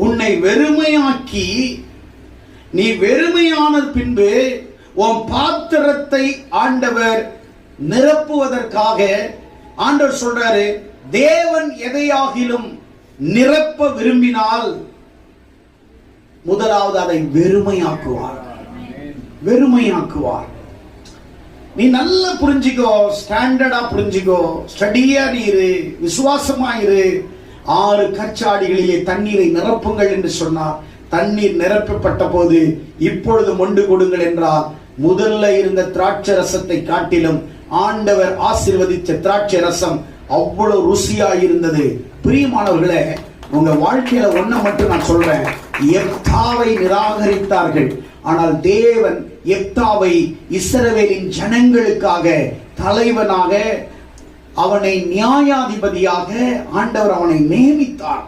உன்னை வெறுமையாக்கி, நீ வெறுமையான பின்பு உன் பாத்திரத்தை ஆண்டவர் நிரப்புவதற்காக ஆண்டவர் சொல்றாரு, தேவன் எதையாகிலும் நிரப்ப விரும்பினால் முதலாவது அதை வெறுமையாக்குவார். வெறுமையாக்குவார். நீ நல்லா புரிஞ்சுக்கோ, ஸ்டாண்டர்டா புரிஞ்சுக்கோ, ஸ்டடியா இரு, விசுவாசமா இரு. 6 கற்சாடிகளிலே தண்ணீரை நிரப்புங்கள் என்று சொன்னார். தண்ணீர் நிரப்பப்பட்ட போது இப்பொழுது மொண்டு கொடுங்கள் என்றார். முதல்ல இருந்த திராட்சை ரசத்தை காட்டிலும் ஆண்டவர் ஆசீர்வதித்த திராட்சை ரசம் அவ்வளவு ருசியா இருந்தது. பிரியமானவர்களே, உங்க வாழ்க்கையில ஒன்ன மட்டும் நான் சொல்றேன், எப்தாவை நிராகரித்தார்கள். ஆனால் தேவன் எப்தாவை இஸ்ரவேலின் ஜனங்களுக்காக தலைவனாக, அவனை நியாயாதிபதியாக ஆண்டவர் அவனை நியமித்தார்.